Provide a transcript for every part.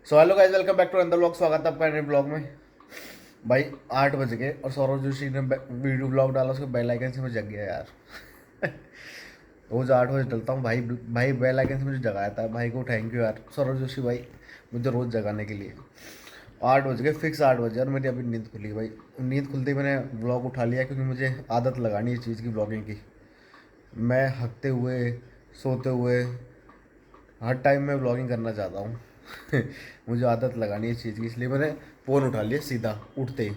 So hello guys, welcome back to अंदर blog. स्वागत है आपका नए ब्लॉग में। भाई 8 बज गए और सौरभ जोशी ने वीडियो ब्लॉग डाला, उसके बेल आइकन से मैं जग गया यार। रोज 8 बजे डलता हूँ भाई। भाई बेल आइकन से मुझे जगाया था। भाई को थैंक यू यार, सौरभ जोशी भाई, मुझे रोज़ जगाने के लिए। 8 बज गए, फिक्स 8 बजे, और मेरी अभी नींद खुली भाई। नींद खुलते ही मैंने ब्लॉग उठा लिया, क्योंकि मुझे आदत लगानी है इस चीज़ की, ब्लॉगिंग की। मैं हकते हुए, सोते हुए, हर टाइम मैं ब्लॉगिंग करना चाहता हूँ। मुझे आदत लगानी है इस चीज़ की, इसलिए मैंने फ़ोन उठा लिया सीधा उठते ही,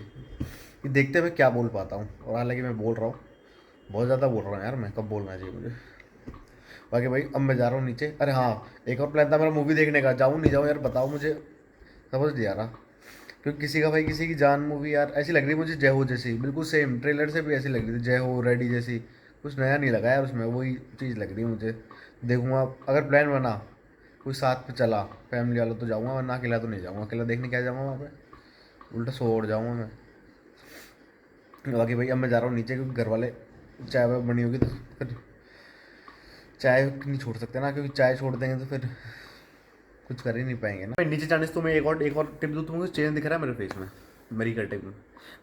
कि देखते मैं क्या बोल पाता हूँ। और हालांकि मैं बोल रहा हूँ, बहुत ज़्यादा बोल रहा हूँ यार। मैं कब बोलना चाहिए मुझे। बाकी भाई अब मैं जा रहा हूँ नीचे। अरे हाँ, एक और प्लान था मेरा मूवी देखने का। जाऊँ नहीं जाऊँ यार, बताओ मुझे, समझ नहीं आ रहा। क्योंकि किसी का भाई, किसी की जान मूवी यार ऐसी लग रही है मुझे, जय हो जैसी, बिल्कुल सेम ट्रेलर से भी ऐसी लग रही थी, जय हो रेडी जैसी। कुछ नया नहीं लगा यार उसमें, वही चीज़ लग रही है मुझे। देखूँगा अगर प्लान बना, कोई साथ पे चला, फैमिली वाला तो जाऊँगा, वरना अकेला तो नहीं जाऊँगा। अकेला देखने क्या जाऊँगा वहाँ पे, उल्टा सो और जाऊँगा मैं। बाकी भाई अब मैं जा रहा हूँ नीचे, क्योंकि घर वाले चाय वाय बनी होगी तो फिर चाय नहीं छोड़ सकते ना, क्योंकि चाय छोड़ देंगे तो फिर कुछ कर ही नहीं पाएंगे ना। भाई नीचे जाने से तो मैं एक और टिप दूँ, तुमको चेंज दिख रहा है मेरे फेस में, मेरी कटिंग में।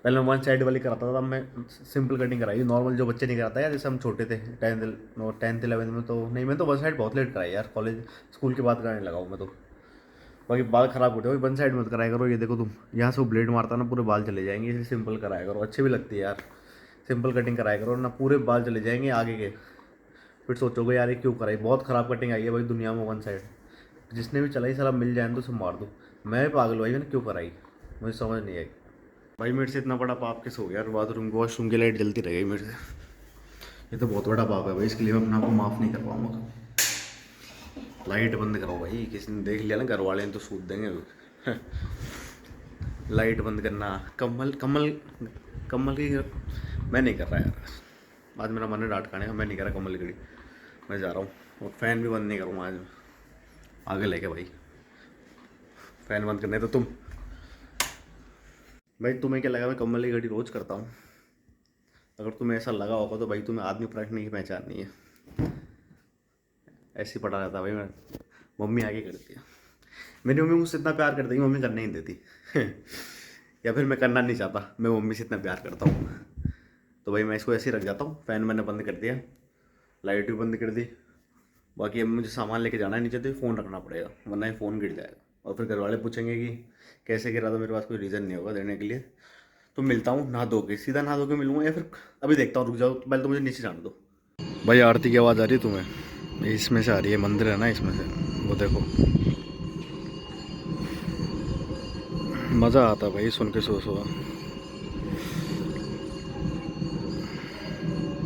पहले मैं वन साइड वाली कराता था, अब मैं सिंपल कटिंग कराई, नॉर्मल जो बच्चे नहीं कराता यार, जैसे हम छोटे थे 10th 11th में। तो नहीं, मैं तो वन साइड बहुत लेट कराई यार, कॉलेज स्कूल के बाद कराने लगा हूँ मैं तो। बाकी बाल खराब होते हो, वन साइड मत कराया करो। ये देखो तुम, यहाँ से वो ब्लेड मारता ना, पूरे बाल चले जाएंगे, इसलिए सिंपल कराया करो, अच्छी भी लगती है यार। सिंपल कटिंग कराया करो ना, पूरे बाल चले जाएंगे आगे के। फिर सोचोगे यार ये क्यों कराई, बहुत ख़राब कटिंग आई है भाई दुनिया में वन साइड। जिसने भी चलाई साला मिल जाए तो उसे मार दो। मैं पागल भाई, मैंने क्यों कराई, मुझे समझ नहीं आई। भाई मेरे से इतना बड़ा पाप किस हो गया यार, बाथरूम वॉशरूम की लाइट जलती रह गई मेरे से। ये तो बहुत बड़ा पाप है भाई, इसके लिए मैं अपने आप को माफ़ नहीं कर पाऊंगा। लाइट बंद करो भाई, किसी ने देख लिया ना, घर वाले ने तो सूद देंगे। लाइट बंद करना, कमल कमल कमल की, मैं नहीं कर रहा यार। आज मेरा मन है डांट खाने का, मैं नहीं कर रहा कमल की। मैं जा रहा हूँ, और फैन भी बंद नहीं करूँगा आज। आगे लेके भाई, फैन बंद करने तो तुम। भाई तुम्हें क्या लगा मैं कमल की घड़ी रोज़ करता हूँ? अगर तुम्हें ऐसा लगा होगा तो भाई तुम्हें आदमी परखने की पहचान नहीं है। ऐसे ही पड़ा रहता भाई मैं। मम्मी आगे करती है, मेरी मम्मी मुझसे इतना प्यार करती है, मम्मी करने ही देती। या फिर मैं करना नहीं चाहता, मैं मम्मी से इतना प्यार करता हूँ। तो भाई मैं इसको ऐसे ही रख जाता हूँ। फ़ैन मैंने बंद कर दिया, लाइट भी बंद कर दी। बाकी अब मुझे सामान लेके जाना है नीचे, तो फ़ोन रखना पड़ेगा, वरना ये फ़ोन गिर जाएगा। और फिर घर वाले पूछेंगे कि कैसे गिरा, तो मेरे पास कोई रीज़न नहीं होगा देने के लिए। तो मिलता हूँ नहा धो के, सीधा नहा धो के मिलूँगा, या फिर अभी देखता हूँ, रुक जाओ पहले तो मुझे नीचे जाने दो। भाई आरती की आवाज़ आ रही है तुम्हें? इसमें से आ रही है, मंदिर है ना इसमें से, वो देखो। मज़ा आता भाई सुन के सुबह सुबह।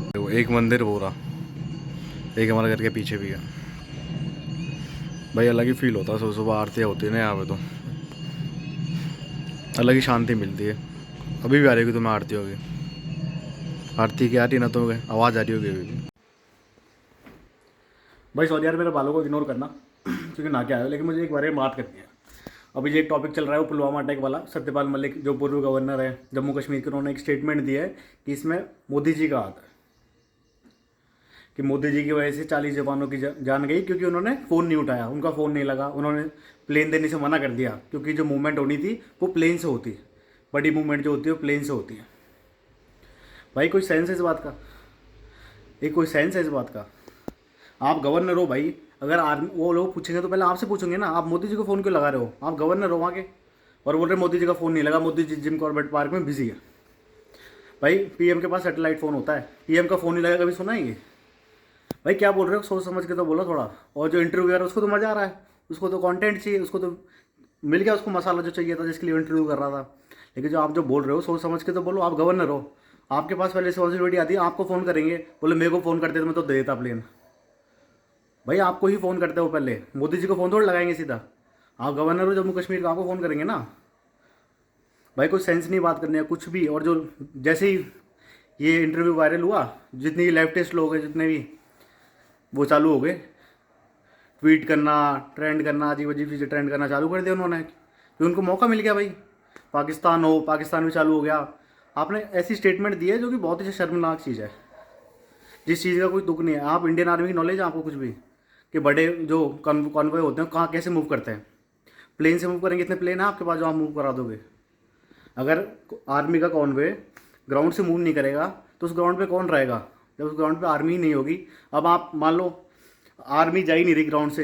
देखो एक मंदिर वो रहा, एक हमारे घर के पीछे भी है। भाई अलग ही फील होता है सुबह सुबह, आरतियाँ होती है ना यहाँ पे, तो अलग ही शांति मिलती है। अभी भी आ रही होगी तुम्हें आरती होगी, आरती की आ रही है ना, तो आवाज़ आ रही होगी अभी भी। भाई सॉरी यार, मेरे बालों को इग्नोर करना, क्योंकि ना क्या है, लेकिन मुझे एक बारे में बात करनी है। अभी जो एक टॉपिक चल रहा है वो पुलवामा अटैक वाला, सत्यपाल मलिक जो पूर्व गवर्नर है जम्मू कश्मीर के, उन्होंने एक स्टेटमेंट दिया है कि इसमें मोदी जी का हाथ है, कि मोदी जी की वजह से 40 जवानों की जान गई, क्योंकि उन्होंने फ़ोन नहीं उठाया, उनका फ़ोन नहीं लगा, उन्होंने प्लेन देने से मना कर दिया, क्योंकि जो मूवमेंट होनी थी वो प्लेन से होती है। बड़ी मूवमेंट जो होती है वो प्लेन से होती है। भाई कोई सेंस है इस बात का? एक कोई सेंस है इस बात का? आप गवर्नर हो भाई, अगर आर्मी वो लोग पूछेंगे तो पहले आपसे पूछेंगे ना, आप मोदी जी को फ़ोन क्यों लगा रहे हो? आप गवर्नर हो वहाँ के, और बोल रहे मोदी जी का फ़ोन नहीं लगा, Modi ji Jim Corbett park में बिजी है। भाई पीएम के पास सैटेलाइट फ़ोन होता है, पीएम का फ़ोन नहीं लगा, कभी सुना है ये? भाई क्या बोल रहे हो, सोच समझ के तो बोलो थोड़ा। और जो इंटरव्यू है उसको तो मज़ा आ रहा है, उसको तो कंटेंट चाहिए, उसको तो मिल गया, उसको मसाला जो चाहिए था जिसके लिए इंटरव्यू कर रहा था। लेकिन जो आप जो बोल रहे हो सोच समझ के तो बोलो, आप गवर्नर हो, आपके पास पहले रिस्पॉन्सिबिलिटी आती है, आपको फ़ोन करेंगे, बोले मेरे को फ़ोन करते तो मैं तो दे देता प्लेन। भाई आपको ही फ़ोन करते हो, पहले मोदी जी को फ़ोन थोड़ा लगाएंगे सीधा। आप गवर्नर हो जम्मू कश्मीर का, आपको फ़ोन करेंगे ना। भाई कोई सेंस नहीं बात करने का कुछ भी। और जो जैसे ही ये इंटरव्यू वायरल हुआ, जितने भी लेफ्टिस्ट लोग हैं, जितने भी, वो चालू हो गए ट्वीट करना, ट्रेंड करना, अजीब अजीब चीज़ें ट्रेंड करना चालू कर दिया उन्होंने, कि उनको मौका मिल गया भाई। पाकिस्तान हो, पाकिस्तान भी चालू हो गया। आपने ऐसी स्टेटमेंट दी है जो कि बहुत ही शर्मनाक चीज़ है, जिस चीज़ का कोई तुक नहीं है। आप इंडियन आर्मी की नॉलेज है आपको कुछ भी, कि बड़े जो कॉन्वॉय होते हैं कहाँ कैसे मूव करते हैं? प्लेन से मूव करेंगे, इतने प्लेन है आपके पास जो आप मूव करा दोगे। अगर आर्मी का कॉन्वे ग्राउंड से मूव नहीं करेगा तो उस ग्राउंड पे कौन रहेगा, जब उस ग्राउंड पे आर्मी ही नहीं होगी। अब आप मान लो आर्मी जा ही नहीं रही ग्राउंड से,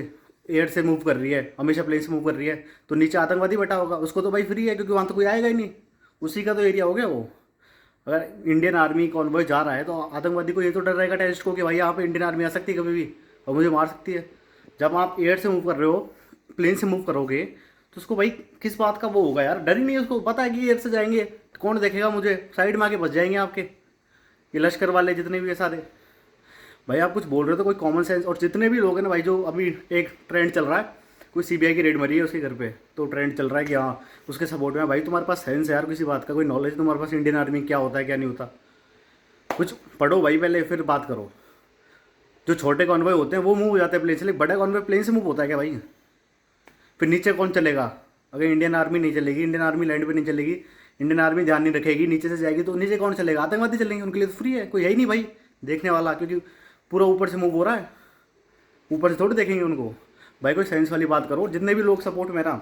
एयर से मूव कर रही है, हमेशा प्लेन से मूव कर रही है, तो नीचे आतंकवादी बैठा होगा, उसको तो भाई फ्री है क्योंकि वहाँ तो कोई आएगा ही नहीं, उसी का तो एरिया हो गया वो। अगर इंडियन आर्मी कॉन्वॉय जा रहा है तो आतंकवादी को ये तो डर रहेगा टेररिस्ट को कि भाई यहाँ पे इंडियन आर्मी आ सकती है कभी भी और मुझे मार सकती है। जब आप एयर से मूव कर रहे हो, प्लेन से मूव करोगे, तो उसको भाई किस बात का वो होगा यार, डर ही नहीं है उसको, पता है कि एयर से जाएंगे कौन देखेगा मुझे, साइड में आके बच जाएंगे आपके ये लश्कर वाले जितने भी है सारे। भाई आप कुछ बोल रहे हो तो कोई कॉमन सेंस। और जितने भी लोग हैं ना भाई, जो अभी एक ट्रेंड चल रहा है, कोई सीबीआई की रेड मरी है उसके घर पे, तो ट्रेंड चल रहा है कि हाँ उसके सपोर्ट में। भाई तुम्हारे पास सेंस है यार, किसी बात का कोई नॉलेज तुम्हारे पास इंडियन आर्मी क्या होता है क्या नहीं होता, कुछ पढ़ो भाई पहले फिर बात करो। जो छोटे कॉन्वॉय होते हैं वो मूव हो जाते हैं प्लेन से, लेकिन बड़ा कॉन्वॉय प्लेन से मूव होता है क्या भाई। फिर नीचे कौन चलेगा, अगर इंडियन आर्मी नहीं चलेगी, इंडियन आर्मी लैंड पे नहीं चलेगी, इंडियन आर्मी ध्यान नहीं रखेगी, नीचे से जाएगी, तो नीचे कौन चलेगा, आतंकवादी चलेंगे, उनके लिए तो फ्री है, कोई है ही नहीं भाई देखने वाला, क्योंकि पूरा ऊपर से मूव हो रहा है, ऊपर से थोड़ी देखेंगे उनको। भाई कोई साइंस वाली बात करो, जितने भी लोग सपोर्ट मेरा।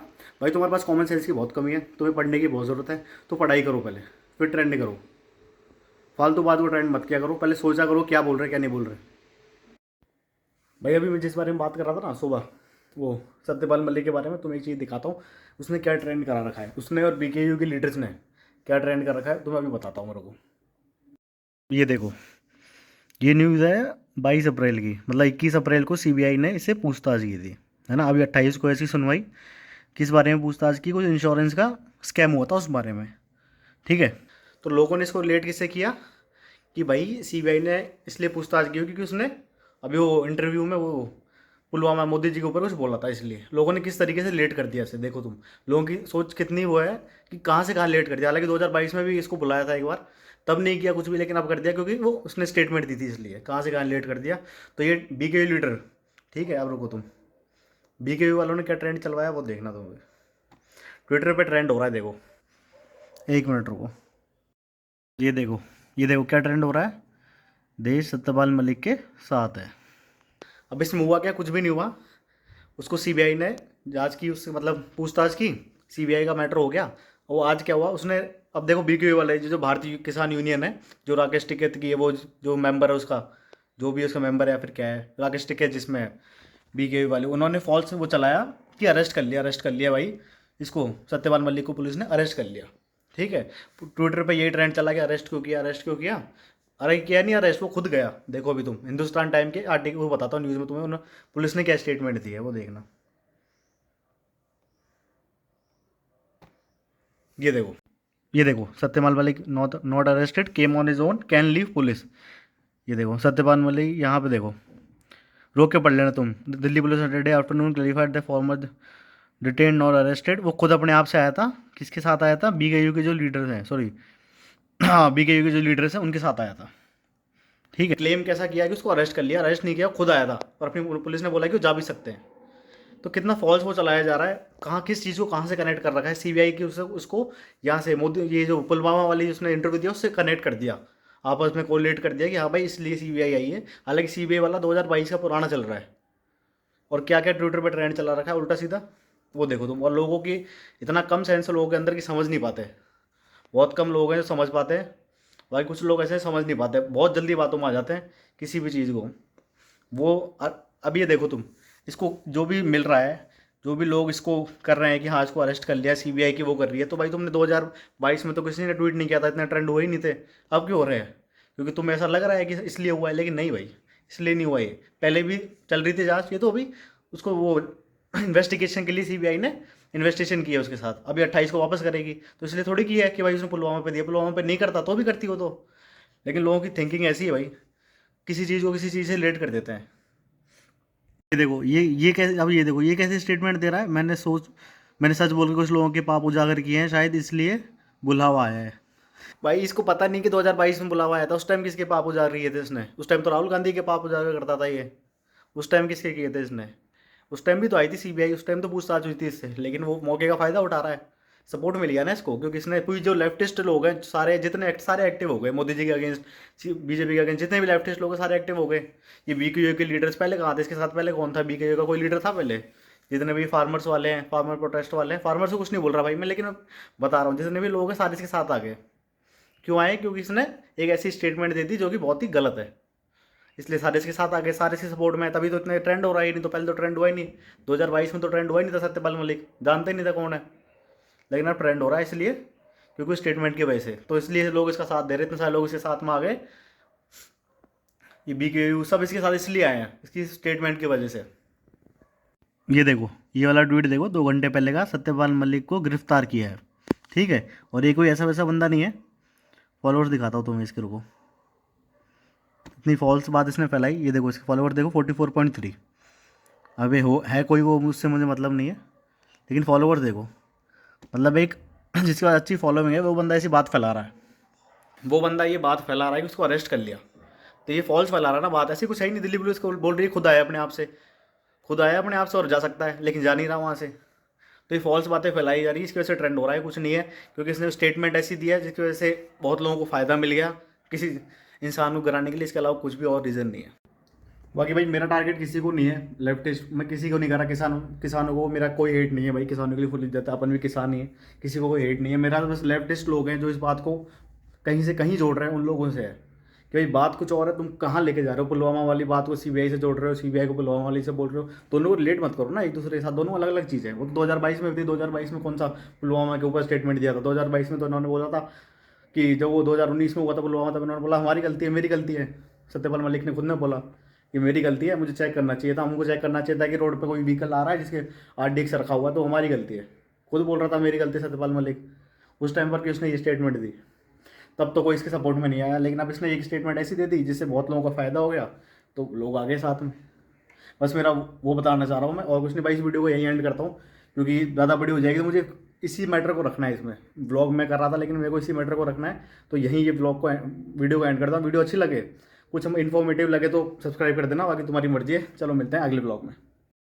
भाई तुम्हारे पास कॉमन सेंस की बहुत कमी है, तुम्हें पढ़ने की बहुत ज़रूरत है, तो पढ़ाई करो पहले, फिर ट्रेंड करो। फालतू बात को ट्रेंड मत किया करो, पहले सोचा करो क्या बोल रहे क्या नहीं बोल रहे। भाई अभी मैं जिस बारे में बात कर रहा था ना सुबह, वो सत्यपाल मलिक के बारे में, तुम्हें एक चीज़ दिखाता हूँ उसने क्या ट्रेंड करा रखा है, उसने और बीकेयू के लीडर्स ने क्या ट्रेंड कर रखा है, तुम्हें अभी बताता हूँ मेरे को। ये देखो, ये न्यूज़ है 22 अप्रैल की, मतलब 21 अप्रैल को सीबीआई ने इससे पूछताछ की थी, है ना। अभी 28 को ऐसी सुनवाई, किस बारे में पूछताछ की, कुछ इंश्योरेंस का स्कैम हुआ था उस बारे में, ठीक है। तो लोगों ने इसको रिलेट किससे किया कि भाई सीबीआई ने इसलिए पूछताछ की क्योंकि उसने अभी वो इंटरव्यू में वो पुलवामा मोदी जी के ऊपर कुछ बोला था, इसलिए लोगों ने किस तरीके से लेट कर दिया इसे। देखो तुम लोगों की सोच कितनी वो है कि कहाँ से कहाँ लेट कर दिया। हालांकि 2022 में भी इसको बुलाया था एक बार, तब नहीं किया कुछ भी, लेकिन अब कर दिया क्योंकि वो उसने स्टेटमेंट दी थी, इसलिए कहाँ से कहाँ लेट कर दिया। तो ये बीकेयू लीडर, ठीक है। अब रुको तुम, बीकेयू वालों ने क्या ट्रेंड चलवाया वो देखना तुम। ट्विटर पर ट्रेंड हो रहा है, देखो 1 मिनट रुको, ये देखो, ये देखो क्या ट्रेंड हो रहा है, देश सत्यपाल मलिक के साथ है। अब इसमें हुआ क्या, कुछ भी नहीं हुआ, उसको सीबीआई ने जांच की, उससे मतलब पूछताछ की, सीबीआई का मैटर हो गया। और आज क्या हुआ उसने, अब देखो बीकेयू वाले जो भारतीय किसान यूनियन है, जो राकेश टिकैत की है, वो जो मेंबर है उसका, जो भी उसका मेंबर है या फिर क्या है, राकेश टिकैत जिसमें है बीकेयू वाले, उन्होंने फॉल्स वो चलाया कि अरेस्ट कर लिया भाई इसको, सत्यपाल मलिक को पुलिस ने अरेस्ट कर लिया, ठीक है। ट्विटर पे यही ट्रेंड चला कि अरेस्ट क्यों किया, अरेस्ट क्यों किया। अरे किया नहीं अरेस्ट, वो खुद गया। देखो अभी तुम हिंदुस्तान टाइम के आर्टिकल वो बताता हूँ न्यूज़ में तुम्हें, पुलिस ने क्या स्टेटमेंट दी है वो देखना। ये देखो, ये देखो, Satyapal Malik not not arrested, came on is own, can leave police. ये देखो सत्यपाल मलिक, यहाँ पे देखो, रोक के पढ़ लेना तुम। Delhi police Saturday afternoon clarified the former detain not arrested. वो खुद अपने आप से आया था, किसके साथ आया था, बीकेयू के जो लीडर्स हैं, सॉरी हाँ बीकेयू के जो लीडर्स हैं उनके साथ आया था, ठीक है। क्लेम कैसा किया कि उसको अरेस्ट कर लिया, अरेस्ट नहीं किया, खुद आया था, और अपनी पुलिस ने बोला कि वो जा भी सकते हैं। तो कितना फॉल्स वो चलाया जा रहा है, कहाँ किस चीज़ को कहाँ से कनेक्ट कर रखा है सीबीआई की, उसको यहाँ से मोदी, ये जो पुलवामा वाली उसने इंटरव्यू दिया उससे कनेक्ट कर दिया, आपस में कोरिलेट कर दिया कि हाँ भाई इसलिए सीबीआई आई है। हालांकि सीबीआई वाला 2022 का पुराना चल रहा है, और क्या क्या ट्विटर पर ट्रेंड चला रखा है उल्टा सीधा, वो देखो तुम। और लोगों की इतना कम सेंस लोगों के अंदर की समझ नहीं पाते, बहुत कम लोग हैं जो समझ पाते हैं। भाई कुछ लोग ऐसे समझ नहीं पाते, बहुत जल्दी बातों में आ जाते हैं किसी भी चीज़ को। वो अब ये देखो तुम, इसको जो भी मिल रहा है, जो भी लोग इसको कर रहे हैं कि हाँ इसको अरेस्ट कर लिया, सीबीआई की वो कर रही है, तो भाई तुमने 2022 में तो किसी ने ट्वीट नहीं किया था, इतने ट्रेंड हुए ही नहीं थे। अब क्यों हो रहे हैं, क्योंकि तुम्हें ऐसा लग रहा है कि इसलिए हुआ है, लेकिन नहीं भाई इसलिए नहीं हुआ। ये पहले भी चल रही थी जाँच, ये तो अभी उसको वो इन्वेस्टिगेशन के लिए सीबीआई ने इन्वेस्टिगेशन किया उसके साथ, अभी 28 को वापस करेगी, तो इसलिए थोड़ी किया है कि भाई उसने पुलवामा पे दिया, पुलवामा पे नहीं करता तो भी करती हो तो। लेकिन लोगों की थिंकिंग ऐसी है भाई, किसी चीज़ को किसी चीज़ से रिलेट कर देते हैं। ये देखो, ये कैसे, अब ये देखो ये कैसे स्टेटमेंट दे रहा है, मैंने सच बोल के कुछ लोगों के पाप उजागर किए हैं, शायद इसलिए बुलावा आया है। भाई इसको पता नहीं कि 2022 में बुलावा आया था, उस टाइम किसके पाप उजागर किए थे इसने, उस टाइम तो राहुल गांधी के पाप उजागर करता था ये, उस टाइम किसके किए थे इसने, उस टाइम भी तो आई थी सीबीआई, उस टाइम तो पूछताछ हुई थी इससे, लेकिन वो मौके का फ़ायदा उठा रहा है। सपोर्ट मिल गया ना इसको, क्योंकि इसने पूरी जो लेफ्टिस्ट लोग हैं सारे, जितने सारे एक्टिव हो गए मोदी जी के अगेंस्ट, बीजेपी के अगेंस्ट, जितने भी लेफ्टिस्ट लोग हैं सारे एक्टिव हो गए। ये बीकेयू के लीडर्स पहले कहाँ थे इसके साथ, पहले कौन था बीकेयू का, कोई लीडर था पहले, जितने भी फार्मर्स वाले हैं, फार्मर प्रोटेस्ट वाले हैं, फार्मर्स को कुछ नहीं बोल रहा भाई मैं, लेकिन मैं बता रहा हूँ जितने भी लोग हैं सारे इसके साथ आ गए। क्यों आए? क्योंकि इसने एक ऐसी स्टेटमेंट दे दी जो कि बहुत ही गलत है, इसलिए सारे इसके साथ आ गए, सारे इसके सपोर्ट में है, तभी तो इतने ट्रेंड हो रहा है। नहीं तो पहले तो ट्रेंड हुआ ही नहीं, 2022 में तो ट्रेंड हुआ ही नहीं था, सत्यपाल मलिक जानते ही नहीं था कौन है, लेकिन अब ट्रेंड हो रहा है इसलिए क्योंकि स्टेटमेंट की वजह से, तो इसलिए लोग इसका साथ दे रहे, इतने सारे लोग इसके साथ में आ गए। ये BKU सब इसके साथ इसलिए आए हैं, इसकी स्टेटमेंट की वजह से। ये देखो, ये वाला ट्वीट देखो, 2 घंटे पहले का, सत्यपाल मलिक को गिरफ्तार किया है, ठीक है। और ये कोई ऐसा वैसा बंदा नहीं है, फॉलोअर्स दिखाता हूँ तुम्हें इसके, रुको। इतनी फॉल्स बात इसने फैलाई, ये देखो इसके फॉलोअर देखो 44.3। अबे हो है कोई, वो मुझसे मुझे मतलब नहीं है, लेकिन फॉलोअर्स देखो, मतलब एक जिसके पास अच्छी फॉलोइंग है वो बंदा ऐसी बात फैला रहा है, वो बंदा ये बात फैला रहा है कि उसको अरेस्ट कर लिया, तो ये फॉल्स फैला रहा है ना बात, ऐसी कुछ है ही नहीं। दिल्ली पुलिस को बोल रही है खुद आया अपने आप से, खुद आया अपने आप से और जा सकता है, लेकिन जा नहीं रहा वहाँ से, तो ये फॉल्स बातें फैलाई जा रही है, इसकी वजह से ट्रेंड हो रहा है, कुछ नहीं है। क्योंकि इसने स्टेटमेंट ऐसी दिया जिसकी वजह से बहुत लोगों को फ़ायदा मिल गया किसी इंसान को गिराने के लिए, इसके अलावा कुछ भी और रीज़न नहीं है। बाकी भाई मेरा टारगेट किसी को नहीं है, लेफ्टिस्ट मैं किसी को नहीं कर रहा, किसानों को मेरा कोई हेट नहीं है भाई, किसानों के लिए फुल इज्जत है, अपन भी किसान ही है, किसी को कोई हेट नहीं है मेरा। तो बस लेफ्टिस्ट लोग हैं जो इस बात को कहीं से कहीं जोड़ रहे हैं, उन लोगों से है कि भाई बात कुछ और है, तुम कहाँ लेके जा रहे हो, पुलवामा वाली बात को CBI से जोड़ रहे हो, CBI को पुलवामा वाली से बोल रहे हो, दोनों को रिलेट मत करो ना एक दूसरे के साथ, दोनों अलग अलग चीज़ें हैं। वो 2022 में थी, 2022 में कौन सा पुलवामा के ऊपर स्टेटमेंट दिया था? 2022 में तो उन्होंने बोला था कि जब वो 2019 में हुआ था पुलवामा, तब उन्होंने बोला हमारी गलती है, मेरी गलती है। सत्यपाल मलिक ने खुद ने बोला कि मेरी गलती है, मुझे चेक करना चाहिए था, हमको चेक करना चाहिए था कि रोड पे कोई व्हीकल आ रहा है जिसके RDX रखा हुआ है, तो हमारी गलती है। खुद बोल रहा था मेरी गलती है सत्यपाल मलिक उस टाइम पर कि उसने ये स्टेटमेंट दी, तब तो कोई इसके सपोर्ट में नहीं आया, लेकिन अब इसने एक स्टेटमेंट ऐसी दे दी जिससे बहुत लोगों का फ़ायदा हो गया, तो लोग आ गए साथ में। बस मेरा वो बताना चाह रहा हूँ मैं, और कुछ नहीं भाई। इस वीडियो को यहीं एंड करता हूँ क्योंकि ज़्यादा बड़ी हो जाएगी, तो मुझे इसी मैटर को रखना है इसमें। ब्लॉग में कर रहा था लेकिन मेरे को इसी मैटर को रखना है, तो यहीं ये ब्लॉग को वीडियो को एंड करता हूँ। वीडियो अच्छी लगे, कुछ हम इन्फॉर्मेटिव लगे तो सब्सक्राइब कर देना, बाकी तुम्हारी मर्जी है। चलो मिलते हैं अगले ब्लॉग में।